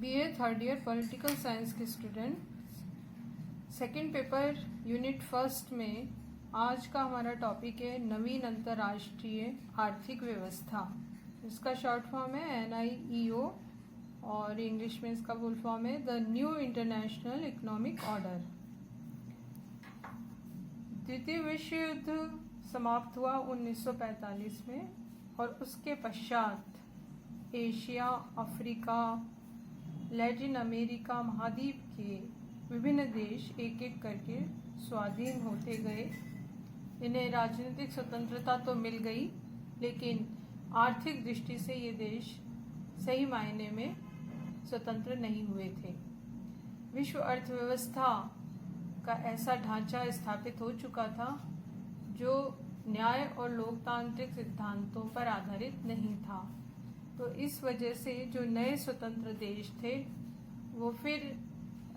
BA third year political science के student, second paper unit first में आज का हमारा टॉपिक है नवीन अंतर्राष्ट्रीय आर्थिक व्यवस्था। इसका शॉर्ट फॉर्म है NIEO और इंग्लिश में इसका फुल फॉर्म है the new international economic order. द्वितीय विश्व युद्ध समाप्त हुआ 1945 में और उसके पश्चात एशिया, अफ्रीका, लैटिन अमेरिका महाद्वीप के विभिन्न देश एक एक करके स्वाधीन होते गए। इन्हें राजनीतिक स्वतंत्रता तो मिल गई, लेकिन आर्थिक दृष्टि से ये देश सही मायने में स्वतंत्र नहीं हुए थे। विश्व अर्थव्यवस्था का ऐसा ढांचा स्थापित हो चुका था जो न्याय और लोकतांत्रिक सिद्धांतों पर आधारित नहीं था। तो इस वजह से जो नए स्वतंत्र देश थे वो फिर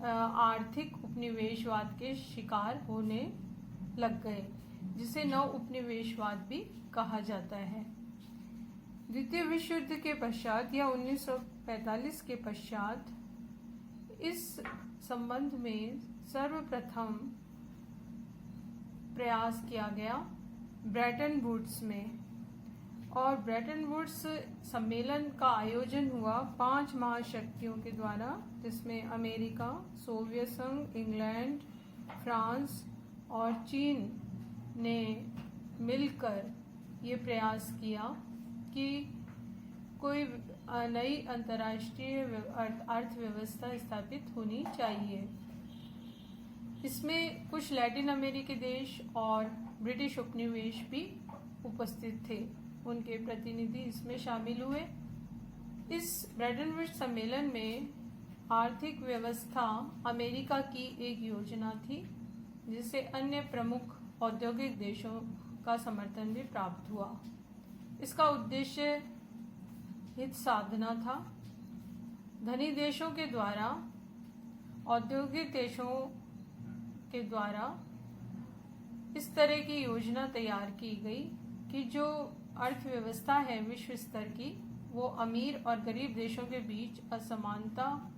आर्थिक उपनिवेशवाद के शिकार होने लग गए, जिसे नव उपनिवेशवाद भी कहा जाता है। द्वितीय विश्व युद्ध के पश्चात या 1945 के पश्चात इस संबंध में सर्वप्रथम प्रयास किया गया ब्रेटन वुड्स में, और ब्रेटन वुड्स सम्मेलन का आयोजन हुआ 5 महाशक्तियों के द्वारा, जिसमें अमेरिका, सोवियत संघ, इंग्लैंड, फ्रांस और चीन ने मिलकर ये प्रयास किया कि कोई नई अंतर्राष्ट्रीय अर्थव्यवस्था स्थापित होनी चाहिए। इसमें कुछ लैटिन अमेरिकी देश और ब्रिटिश उपनिवेश भी उपस्थित थे, उनके प्रतिनिधि इसमें शामिल हुए। इस ब्रेटन वुड्स सम्मेलन में आर्थिक व्यवस्था अमेरिका की एक योजना थी, जिसे अन्य प्रमुख औद्योगिक देशों का समर्थन भी प्राप्त हुआ। इसका उद्देश्य हित साधना था। धनी देशों के द्वारा औद्योगिक देशों के द्वारा इस तरह की योजना तैयार की गई कि जो अर्थव्यवस्था है विश्व स्तर की, वो अमीर और गरीब देशों के बीच असमानता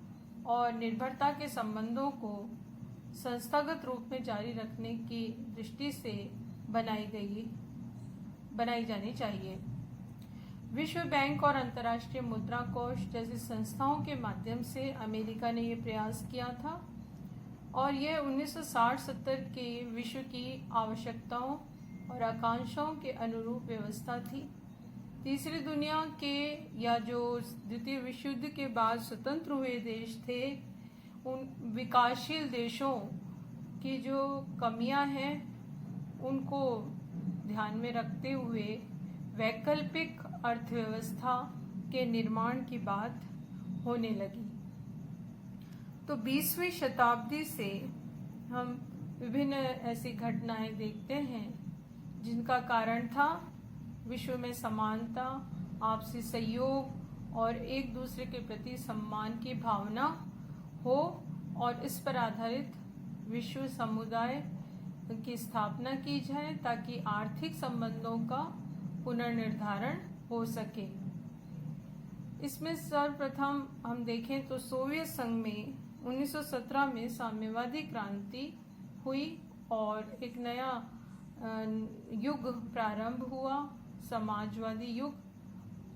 और निर्भरता के संबंधों को संस्थागत रूप में जारी रखने की दृष्टि से बनाई जानी चाहिए। विश्व बैंक और अंतर्राष्ट्रीय मुद्रा कोष जैसी संस्थाओं के माध्यम से अमेरिका ने ये प्रयास किया था, और यह 1960-70 के विश्व की आवश्यकताओं और आकांक्षाओं के अनुरूप व्यवस्था थी। तीसरी दुनिया के या जो द्वितीय विश्व युद्ध के बाद स्वतंत्र हुए देश थे, उन विकासशील देशों की जो कमियां हैं उनको ध्यान में रखते हुए वैकल्पिक अर्थव्यवस्था के निर्माण की बात होने लगी। तो 20वीं शताब्दी से हम विभिन्न ऐसी घटनाएं देखते हैं जिनका कारण था विश्व में समानता, आपसी सहयोग और एक दूसरे के प्रति सम्मान की भावना हो, और इस पर आधारित विश्व समुदाय की स्थापना की जाए ताकि आर्थिक संबंधों का पुनर्निर्धारण हो सके। इसमें सर्वप्रथम हम देखें तो सोवियत संघ में 1917 में साम्यवादी क्रांति हुई और एक नया युग प्रारंभ हुआ, समाजवादी युग,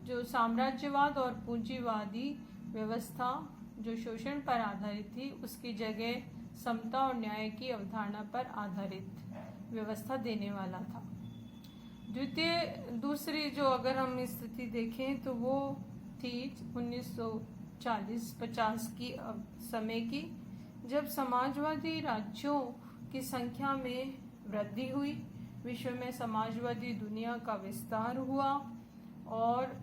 जो साम्राज्यवाद और पूंजीवादी व्यवस्था जो शोषण पर आधारित थी उसकी जगह समता और न्याय की अवधारणा पर आधारित व्यवस्था देने वाला था। दूसरी जो अगर हम स्थिति देखें तो वो थी 1940-50 की समय की, जब समाजवादी राज्यों की संख्या में वृद्धि हुई, विश्व में समाजवादी दुनिया का विस्तार हुआ और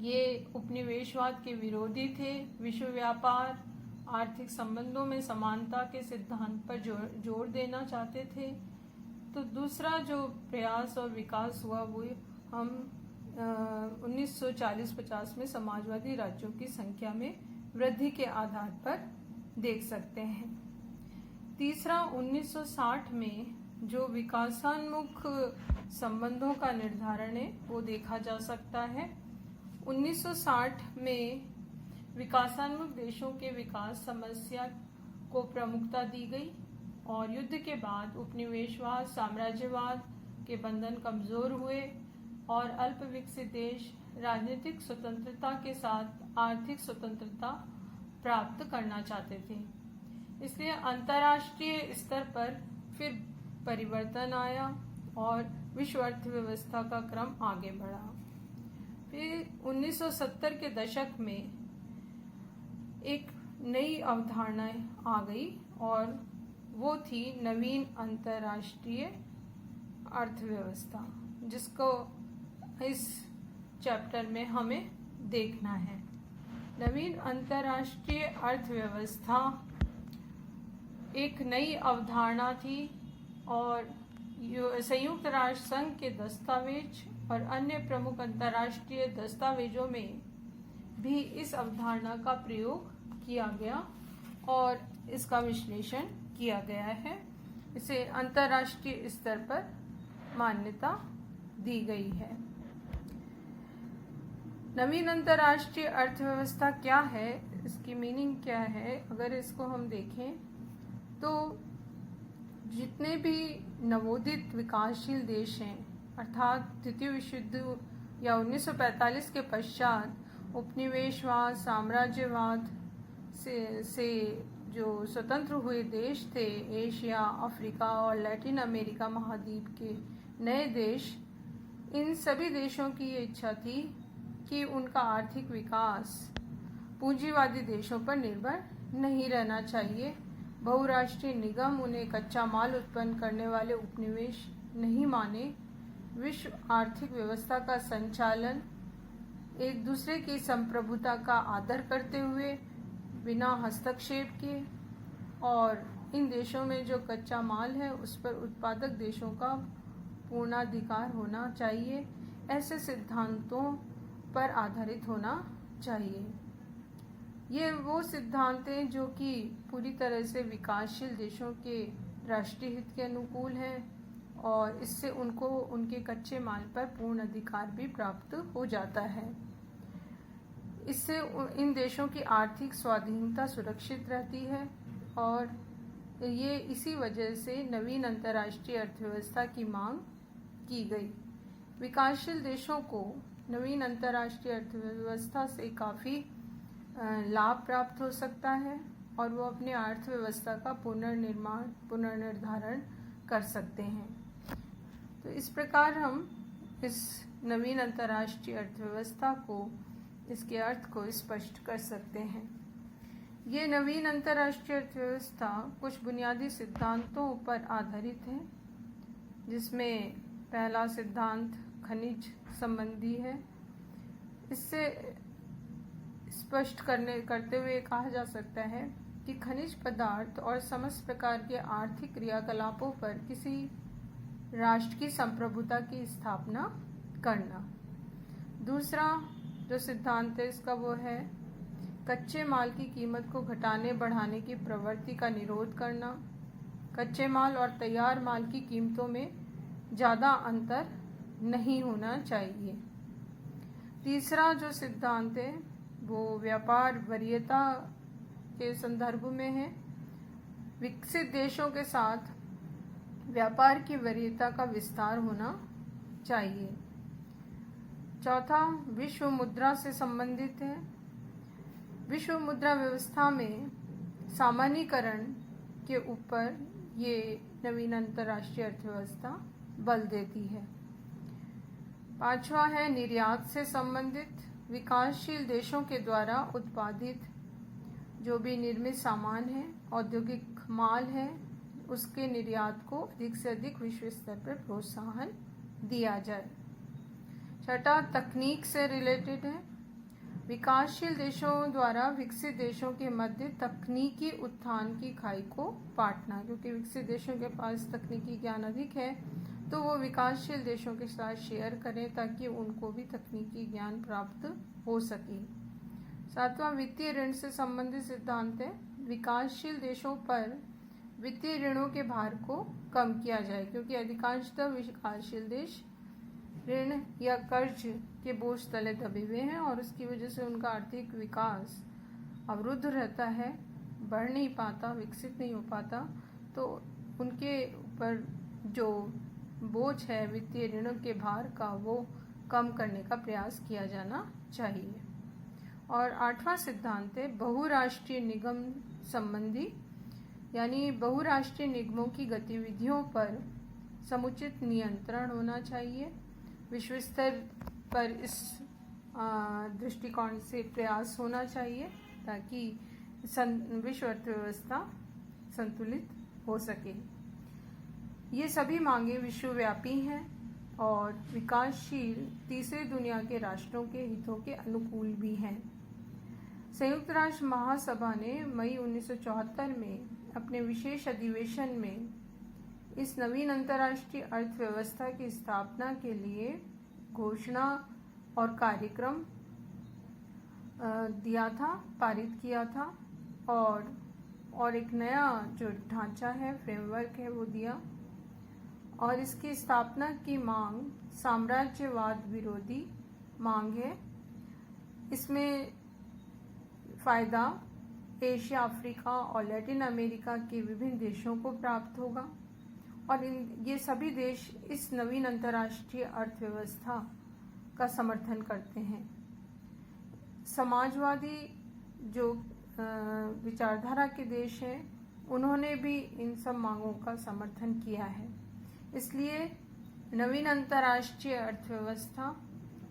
ये उपनिवेशवाद के विरोधी थे। विश्व व्यापार, आर्थिक संबंधों में समानता के सिद्धांत पर जोर देना चाहते थे। तो दूसरा जो प्रयास और विकास हुआ वो हम 1940-50 में समाजवादी राज्यों की संख्या में वृद्धि के आधार पर देख सकते हैं। तीसरा 1960 में जो विकासोन्मुख संबंधों का निर्धारण है वो देखा जा सकता है। 1960 में विकासान्मुख देशों के विकास समस्या को प्रमुखता दी गई और युद्ध के बाद उपनिवेशवाद साम्राज्यवाद के बंधन कमजोर हुए और अल्प विकसित देश राजनीतिक स्वतंत्रता के साथ आर्थिक स्वतंत्रता प्राप्त करना चाहते थे। इसलिए अंतर्राष्ट्रीय स्तर पर फिर परिवर्तन आया और विश्व अर्थव्यवस्था का क्रम आगे बढ़ा। फिर 1970 के दशक में एक नई अवधारणा आ गई और वो थी नवीन अंतर्राष्ट्रीय अर्थव्यवस्था, जिसको इस चैप्टर में हमें देखना है। नवीन अंतर्राष्ट्रीय अर्थव्यवस्था एक नई अवधारणा थी और संयुक्त राष्ट्र संघ के दस्तावेज और अन्य प्रमुख अंतर्राष्ट्रीय दस्तावेजों में भी इस अवधारणा का प्रयोग किया गया और इसका विश्लेषण किया गया है। इसे अंतर्राष्ट्रीय स्तर पर मान्यता दी गई है। नवीन अंतर्राष्ट्रीय अर्थव्यवस्था क्या है, इसकी मीनिंग क्या है, अगर इसको हम देखें तो जितने भी नवोदित विकासशील देश हैं, अर्थात द्वितीय विश्व युद्ध या 1945 के पश्चात उपनिवेशवाद साम्राज्यवाद से जो स्वतंत्र हुए देश थे, एशिया, अफ्रीका और लैटिन अमेरिका महाद्वीप के नए देश, इन सभी देशों की ये इच्छा थी कि उनका आर्थिक विकास पूंजीवादी देशों पर निर्भर नहीं रहना चाहिए। बहुराष्ट्रीय निगम उन्हें कच्चा माल उत्पन्न करने वाले उपनिवेश नहीं माने। विश्व आर्थिक व्यवस्था का संचालन एक दूसरे की संप्रभुता का आदर करते हुए बिना हस्तक्षेप के, और इन देशों में जो कच्चा माल है उस पर उत्पादक देशों का पूर्णाधिकार होना चाहिए। ऐसे सिद्धांतों पर आधारित होना चाहिए। ये वो सिद्धांत हैं जो कि पूरी तरह से विकासशील देशों के राष्ट्रीय हित के अनुकूल हैं और इससे उनको उनके कच्चे माल पर पूर्ण अधिकार भी प्राप्त हो जाता है। इससे इन देशों की आर्थिक स्वाधीनता सुरक्षित रहती है और ये इसी वजह से नवीन अंतर्राष्ट्रीय अर्थव्यवस्था की मांग की गई। विकासशील देशों को नवीन अंतर्राष्ट्रीय अर्थव्यवस्था से काफ़ी लाभ प्राप्त हो सकता है और वो अपने अर्थव्यवस्था का पुनर्निर्धारण कर सकते हैं। तो इस प्रकार हम इस नवीन अंतर्राष्ट्रीय अर्थव्यवस्था को, इसके अर्थ को स्पष्ट कर सकते हैं। ये नवीन अंतर्राष्ट्रीय अर्थव्यवस्था कुछ बुनियादी सिद्धांतों पर आधारित है, जिसमें पहला सिद्धांत खनिज संबंधी है। इससे स्पष्ट करते हुए कहा जा सकता है कि खनिज पदार्थ और समस्त प्रकार के आर्थिक क्रियाकलापों पर किसी राष्ट्र की संप्रभुता की स्थापना करना। दूसरा जो सिद्धांत है इसका वो है कच्चे माल की कीमत को घटाने बढ़ाने की प्रवृत्ति का निरोध करना। कच्चे माल और तैयार माल की कीमतों में ज़्यादा अंतर नहीं होना चाहिए। तीसरा जो सिद्धांत है वो व्यापार वरीयता के संदर्भ में है। विकसित देशों के साथ व्यापार की वरीयता का विस्तार होना चाहिए। चौथा विश्व मुद्रा से संबंधित है। विश्व मुद्रा व्यवस्था में सामान्यीकरण के ऊपर ये नवीन अंतर्राष्ट्रीय अर्थव्यवस्था बल देती है। पांचवा है निर्यात से संबंधित। विकासशील देशों के द्वारा उत्पादित जो भी निर्मित सामान है, औद्योगिक माल है, उसके निर्यात को अधिक से अधिक विश्व स्तर पर प्रोत्साहन दिया जाए। छठा तकनीक से रिलेटेड है। विकासशील देशों द्वारा विकसित देशों के मध्य तकनीकी उत्थान की खाई को पाटना, क्योंकि विकसित देशों के पास तकनीकी ज्ञान अधिक है तो वो विकासशील देशों के साथ शेयर करें ताकि उनको भी तकनीकी ज्ञान प्राप्त हो सके। सातवां वित्तीय ऋण से संबंधित सिद्धांत है। विकासशील देशों पर वित्तीय ऋणों के भार को कम किया जाए, क्योंकि अधिकांशतः विकासशील देश ऋण या कर्ज के बोझ तले दबे हुए हैं और उसकी वजह से उनका आर्थिक विकास अवरुद्ध रहता है, बढ़ नहीं पाता, विकसित नहीं हो पाता, तो उनके ऊपर जो बोझ है वित्तीय ऋणों के भार का वो कम करने का प्रयास किया जाना चाहिए। और 8वां सिद्धांत है बहुराष्ट्रीय निगम संबंधी, यानी बहुराष्ट्रीय निगमों की गतिविधियों पर समुचित नियंत्रण होना चाहिए। विश्व स्तर पर इस दृष्टिकोण से प्रयास होना चाहिए ताकि विश्व अर्थव्यवस्था संतुलित हो सके। ये सभी मांगे विश्वव्यापी हैं और विकासशील तीसरे दुनिया के राष्ट्रों के हितों के अनुकूल भी हैं। संयुक्त राष्ट्र महासभा ने मई 1974 में अपने विशेष अधिवेशन में इस नवीन अंतर्राष्ट्रीय अर्थव्यवस्था की स्थापना के लिए घोषणा और कार्यक्रम दिया था, पारित किया था, और एक नया जो ढांचा है, फ्रेमवर्क है, वो दिया। और इसकी स्थापना की मांग साम्राज्यवाद विरोधी मांग है। इसमें फ़ायदा एशिया, अफ्रीका और लैटिन अमेरिका के विभिन्न देशों को प्राप्त होगा और ये सभी देश इस नवीन अंतर्राष्ट्रीय अर्थव्यवस्था का समर्थन करते हैं। समाजवादी जो विचारधारा के देश हैं, उन्होंने भी इन सब मांगों का समर्थन किया है। इसलिए नवीन अंतर्राष्ट्रीय अर्थव्यवस्था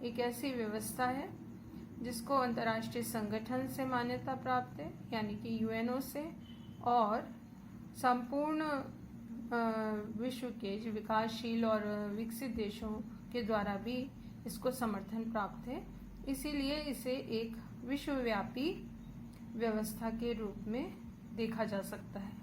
एक ऐसी व्यवस्था है जिसको अंतर्राष्ट्रीय संगठन से मान्यता प्राप्त है, यानी कि यूएनओ से, और संपूर्ण विश्व के जो विकासशील और विकसित देशों के द्वारा भी इसको समर्थन प्राप्त है। इसीलिए इसे एक विश्वव्यापी व्यवस्था के रूप में देखा जा सकता है।